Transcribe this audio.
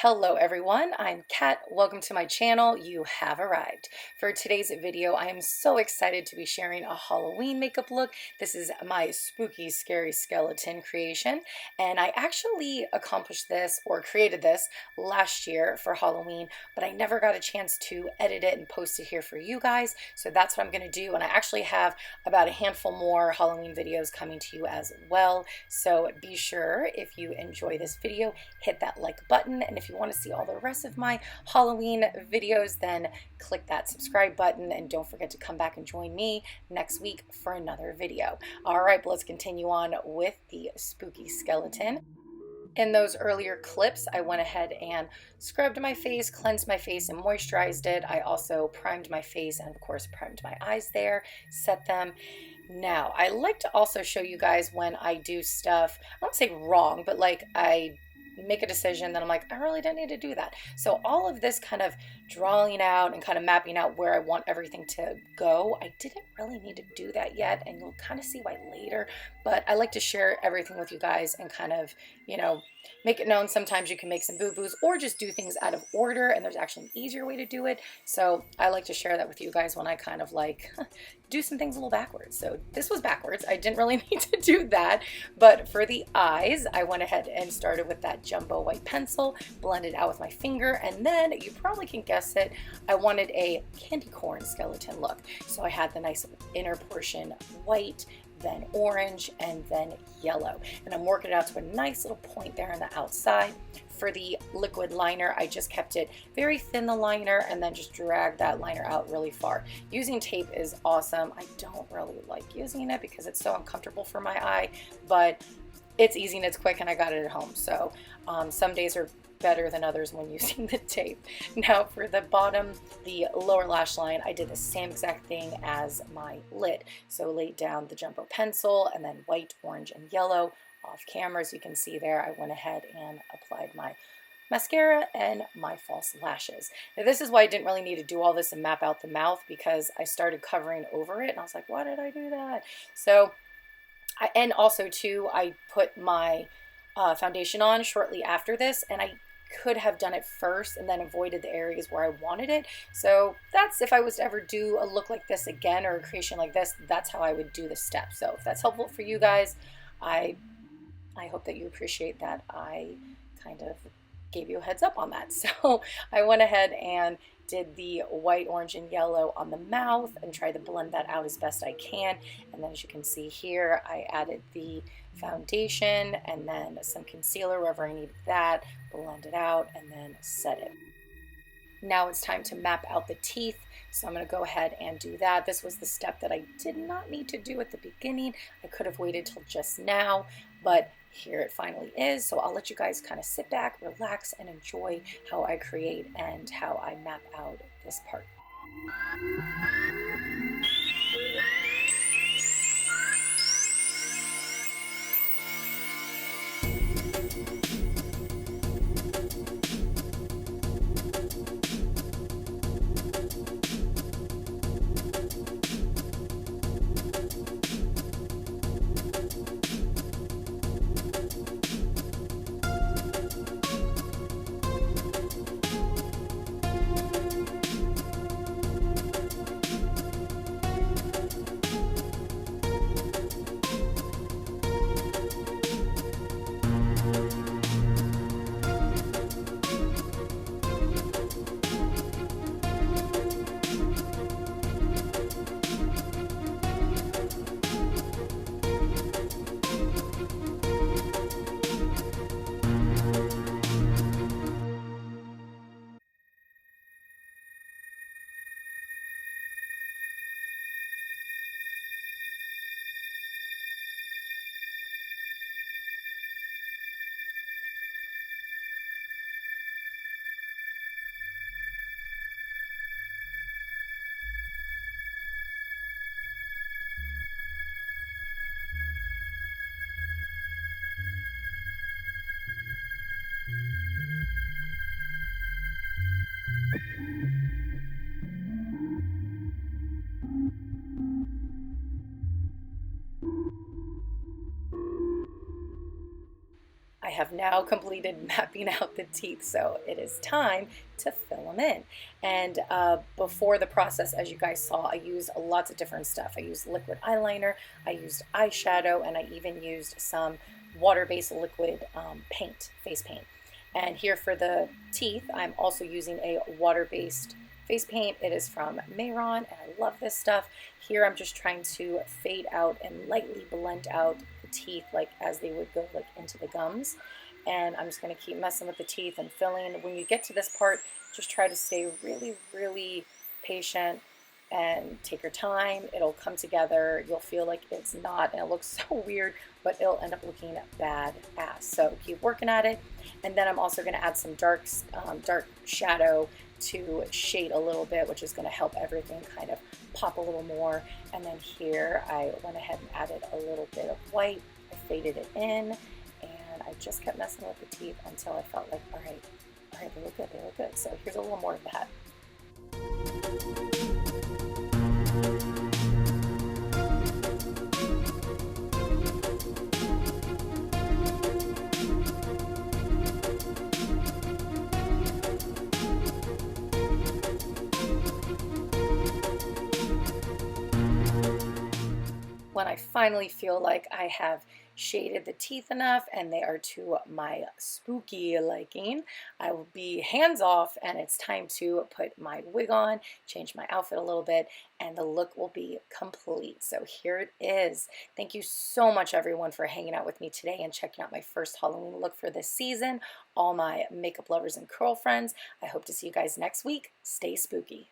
Hello everyone, I'm Kat. Welcome to my channel. You have arrived. For today's video, I am so excited to be sharing a Halloween makeup look. This is my spooky, scary skeleton creation, and I actually accomplished this or created this last year for Halloween, but I never got a chance to edit it and post it here for you guys, so that's what I'm going to do, and I actually have about a handful more Halloween videos coming to you as well, so be sure if you enjoy this video, hit that like button, and if you want to see all the rest of my Halloween videos, then click that subscribe button, and don't forget to come back and join me next week for another video. All right, but let's continue on with the spooky skeleton. In those earlier clips, I went ahead and scrubbed my face, cleansed my face, and moisturized it. I also primed my face and, of course, primed my eyes there, set them. Now, I like to also show you guys when I do stuff, I won't say wrong, but like I make a decision that I'm like, I really didn't need to do that. So all of this kind of drawing out and kind of mapping out where I want everything to go, I didn't really need to do that yet, and you'll kind of see why later, but I like to share everything with you guys and kind of, you know, make it known. Sometimes you can make some boo-boos or just do things out of order, and there's actually an easier way to do it. So I like to share that with you guys when I kind of like do some things a little backwards. So this was backwards. I didn't really need to do that. But for the eyes, I went ahead and started with that jumbo white pencil, blended out with my finger, and then you probably can guess it, I wanted a candy corn skeleton look. So I had the nice inner portion white, then orange, and then yellow. And I'm working it out to a nice little point there on the outside. For the liquid liner, I just kept it very thin, the liner, and then just dragged that liner out really far. Using tape is awesome. I don't really like using it because it's so uncomfortable for my eye, but it's easy and it's quick, and I got it at home. So some days are better than others when using the tape. Now for the bottom, the lower lash line, I did the same exact thing as my lid. So laid down the jumbo pencil and then white, orange, and yellow. Off camera, as you can see there, I went ahead and applied my mascara and my false lashes. Now this is why I didn't really need to do all this and map out the mouth, because I started covering over it and I was like, why did I do that? So, and also too, I put my foundation on shortly after this, and I could have done it first and then avoided the areas where I wanted it. So that's, if I was to ever do a look like this again or a creation like this, that's how I would do the steps. So if that's helpful for you guys, I hope that you appreciate that I kind of gave you a heads up on that. So I went ahead and did the white, orange, and yellow on the mouth and tried to blend that out as best I can. And then as you can see here, I added the foundation and then some concealer wherever I needed that, blend it out, and then set it. Now it's time to map out the teeth, so I'm going to go ahead and do that. This was the step that I did not need to do at the beginning. I could have waited till just now, but here it finally is. So I'll let you guys kind of sit back, relax, and enjoy how I create and how I map out this part. have now completed mapping out the teeth, so it is time to fill them in. And before the process, as you guys saw, I used lots of different stuff. I used liquid eyeliner, I used eyeshadow, and I even used some water-based liquid paint, face paint. And here for the teeth, I'm also using a water-based face paint. It is from Mayron, and I love this stuff. Here I'm just trying to fade out and lightly blend out the teeth like as they would go like into the gums. And I'm just going to keep messing with the teeth and filling. When you get to this part, just try to stay really, really patient and take your time. It'll come together. You'll feel like it's not, and it looks so weird, but it'll end up looking badass. So keep working at it. And then I'm also going to add some dark shadow to shade a little bit, which is going to help everything kind of pop a little more. And then here I went ahead and added a little bit of white. I faded it in, and I just kept messing with the teeth until I felt like, all right, they look good, they look good. So here's a little more of that. When I finally feel like I have shaded the teeth enough and they are to my spooky liking, I will be hands off and it's time to put my wig on, change my outfit a little bit, and the look will be complete. So here it is. Thank you so much everyone for hanging out with me today and checking out my first Halloween look for this season. All my makeup lovers and curl friends, I hope to see you guys next week. Stay spooky.